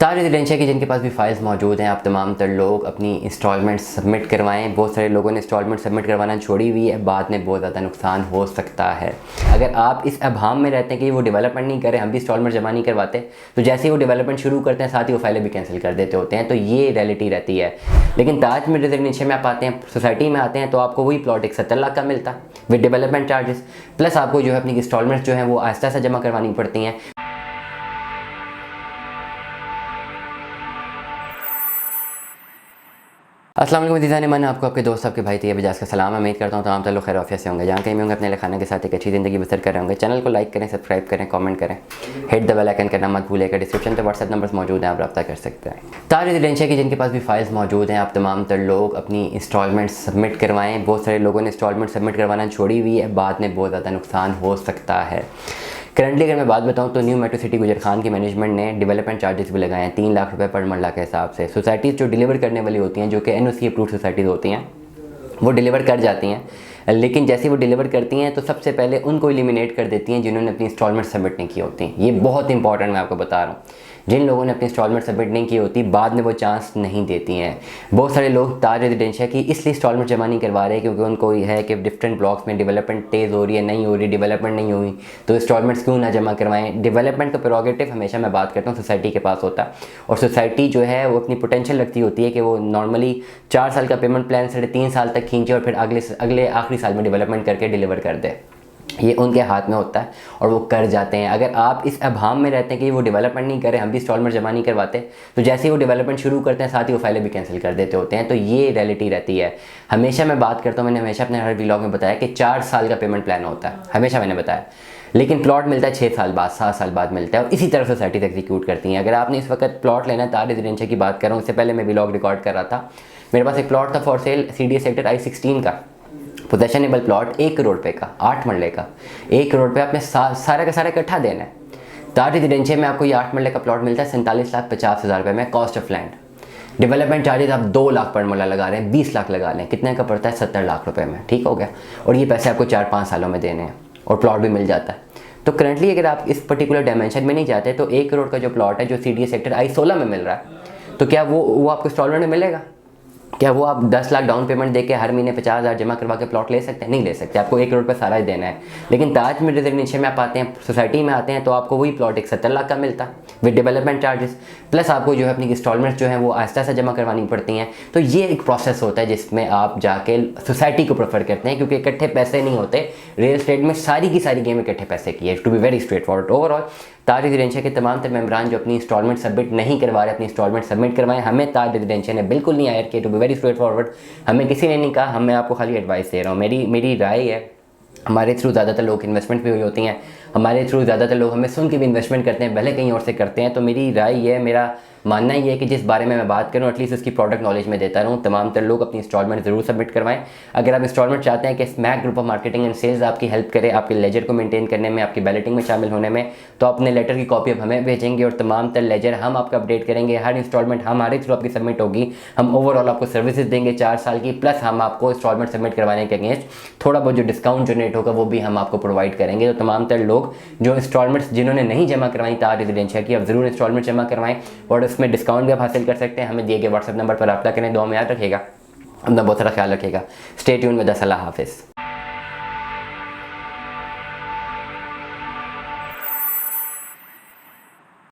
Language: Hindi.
ताज रेजिडेंशिया की जिनके पास भी फाइल्स मौजूद हैं, आप तमाम तर लोग अपनी इंस्टॉलमेंट सबमिट करवाएं। बहुत सारे लोगों ने इंस्टॉलमेंट सबमिट करवाना छोड़ी हुई है, बाद में बहुत ज़्यादा नुकसान हो सकता है। अगर आप इस अभाम में रहते हैं कि वो डेवलपमेंट नहीं करे, हम भी इंस्टॉलमेंट जमा नहीं करवाते, तो जैसे ही वो डेवलपमेंट शुरू करते हैं साथ ही वो फाइलें भी कैंसिल कर देते होते हैं। तो ये रियलिटी रहती है। लेकिन ताज में रेजिडेंशिया में आप आते हैं, सोसाइटी में आते हैं, तो आपको वही प्लॉट 70 लाख का मिलता है विद डेवलपमेंट चार्जेस, प्लस आपको जो है अपनी इंस्टॉलमेंट्स जो है वो आहिस्ता से जमा करवानी पड़ती हैं। अस्सलाम वालेकुम दीदाने मन, आपको आपके दोस्त आपके भाई तैयब बजाज का सलाम। उम्मीद करता हूँ तमाम लोग खैर आफियत से होंगे, जहाँ कहीं भी होंगे अपने खाने के साथ एक अच्छी ज़िंदगी बसर कर रहे होंगे। चैनल को लाइक करें, सब्सक्राइब करें, कमेंट करें, हिट द बेल आइकन करना मत भूलिएगा। डिस्क्रिप्शन पे व्हाट्सएप नंबर्स मौजूद हैं, आप रब्ता कर सकते हैं। ताज रेजिडेंशिया की जिनके पास भी फाइल्स मौजूद हैं, आप तमाम तर लोग अपनी इंस्टॉलमेंट सबमिट करवाएँ। बहुत सारे लोगों ने इंस्टॉलमेंट सबमिट करवाना छोड़ी हुई है, बाद में बहुत ज़्यादा नुकसान हो सकता है। करंटली अगर मैं बात बताऊं तो न्यू मेट्रो सिटी गुजर खान की मैनेजमेंट ने डेवलपमेंट चार्जेस भी लगाए हैं 3 लाख रुपए पर मरला के हिसाब से। सोसाइटीज़ जो डिलीवर करने वाली होती हैं, जो कि NOC अप्रूव्ड सोसाइटीज़ होती हैं, वो डिलीवर कर जाती हैं, लेकिन जैसे वो डिलीवर करती हैं तो सबसे पहले उनको एलिमिनेट कर देती हैं जिन्होंने अपनी इंस्टॉलमेंट सबमिट नहीं की होती। ये बहुत इंपॉर्टेंट मैं आपको बता रहा हूँ। जिन लोगों ने अपनी इंस्टॉलमेंट सबमिट नहीं की होती, बाद में वो चांस नहीं देती हैं। बहुत सारे लोग ताज रेजिडेंशिया की इसलिए इंस्टॉलमेंट जमा नहीं करवा रहे क्योंकि उनको ये है कि डिफरेंट ब्लॉक्स में डेवलपमेंट तेज़ हो रही है, नहीं हो रही, डेवलपमेंट नहीं हुई, तो इंस्टॉलमेंट्स क्यों ना जमा करवाएं। डेवलपमेंट का प्रोरोगेटिव हमेशा मैं बात करता हूँ सोसाइटी के पास होता है, और सोसाइटी जो है वो अपनी पोटेंशियल रखती होती है कि वो नॉर्मली 4 साल का पेमेंट प्लान 3.5 साल तक खींचे और फिर अगले आखिरी साल में डेवलपमेंट करके डिलीवर कर दे। ये उनके हाथ में होता है और वो कर जाते हैं। अगर आप इस अभाम में रहते हैं कि वो डेवलपमेंट नहीं करे, हम भी इंस्टॉलमेंट जमा नहीं करवाते, तो जैसे ही वो डेवलपमेंट शुरू करते हैं साथ ही वो फाइलें भी कैंसिल कर देते होते हैं। तो ये रियलिटी रहती है। हमेशा मैं बात करता हूँ, मैंने हमेशा अपने हर व्लॉग में बताया कि 4 साल का पेमेंट प्लान होता है, हमेशा मैंने बताया, लेकिन प्लॉट मिलता है 6 साल बाद, 7 साल बाद मिलता है, और इसी तरह सोसाइटीज एग्जीक्यूट करती हैं। अगर आपने इस वक्त प्लॉट लेना है, ताज रेजिडेंशिया की बात कर रहा हूँ, इससे पहले मैं व्लॉग रिकॉर्ड कर रहा था, मेरे पास एक प्लॉट था for sale CDA sector I-16 का, पोजेशनेबल प्लॉट 1 करोड़ रुपये का, 8 मरले का। 1 करोड़ रुपये आपने सारा का सारा इकट्ठा देना है। ताज रेजिडेंशिया में आपको ये 8 मरले का प्लॉट मिलता है 47,50,000 रुपये में, cost of land. Development charges आप 2 लाख पर मरला लगा रहे हैं, 20 लाख लगा लें, कितने का पड़ता है? 70 लाख रुपये में। ठीक हो गया। और ये पैसे आपको 4-5 सालों में देने हैं और प्लॉट भी मिल जाता है। तो करंटली अगर आप इस पर्टिकुलर डायमेंशन में नहीं जाते, तो 1 करोड़ का जो प्लॉट है जो CDA सेक्टर I-16 में मिल रहा है, तो क्या वो आपको इंस्टॉलमेंट में मिलेगा? क्या वो आप 10 लाख डाउन पेमेंट देके हर महीने 50,000 जमा करवा के प्लॉट ले सकते हैं? नहीं ले सकते, आपको 1 करोड़ रुपये सारा ही देना है। लेकिन ताज में रेजिडेंशिया में आप आते हैं, सोसाइटी में आते हैं, तो आपको वही प्लॉट 70 लाख का मिलता है विद डेवलपमेंट चार्जेस, प्लस आपको जो है अपनी इंस्टॉलमेंट्स जो है वो आहिस्ता से जमा करवानी पड़ती हैं। तो ये एक प्रोसेस होता है जिसमें आप जाके सोसाइटी को प्रेफर करते हैं, क्योंकि इकट्ठे पैसे नहीं होते। रियल एस्टेट में सारी की सारी गेम इकट्ठे पैसे की है, to be very straightforward. Overall Taj Residencia के तमाम तर मेम्बरान जो अपनी इंस्टॉलमेंट सबमिट नहीं करवा रहे, अपनी इंस्टॉलमेंट सबमिट करवाएं। हमें ताज रेजिडेंशिया ने बिल्कुल नहीं हायर किया, to be very straightforward, हमें किसी ने नहीं कहा, हम मैं आपको खाली एडवाइस दे रहा हूँ। मेरी राय है, हमारे थ्रू ज़्यादातर लोग इन्वेस्टमेंट भी हुई होती हैं, हमारे थ्रू ज़्यादातर लोग हमें सुन के भी इन्वेस्टमेंट करते हैं, भले कहीं और से करते हैं। तो मेरी राय ये है, मेरा मानना ये है कि जिस बारे में मैं बात करूँ एटलीस्ट उसकी प्रोडक्ट नॉलेज में देता रहूँ। तमाम तर लोग अपनी इंस्टॉलमेंट ज़रूर सबमिट करवाएं। अगर आप इंस्टॉलमेंट चाहते हैं कि Smack group of marketing and sales आपकी हेल्प करे, आपके लेजर को मेंटेन करने में, आपकी बैलेटिंग में शामिल होने में, तो अपने लेटर की कॉपी आप हमें भेजेंगे और तमाम तर लेजर हम आपका अपडेट करेंगे। हर इंस्टॉलमेंट हमारे थ्रू आपकी सबमिट होगी, हम ओवरऑल आपको सर्विसेज देंगे 4 साल की, प्लस हम आपको इंस्टॉलमेंट सबमिट करवाने के अगेंस्ट थोड़ा बहुत जो डिस्काउंट जनरेट होगा वो भी हम आपको प्रोवाइड करेंगे। तो तमाम तर लोग जो इंस्टॉलमेंट्स जिन्होंने नहीं जमा करवाई ताज रेजिडेंशिया की, अब ज़रूर इंस्टॉलमेंट जमा करवाएं और उसमें डिस्काउंट भी आप हासिल कर सकते हैं। हमें दिए गए व्हाट्सएप नंबर पर रब्ता करें। दुआ में याद रखिएगा, अपना बहुत सारा ख्याल रखिएगा। Stay tune with us. अल्लाह हाफिज़।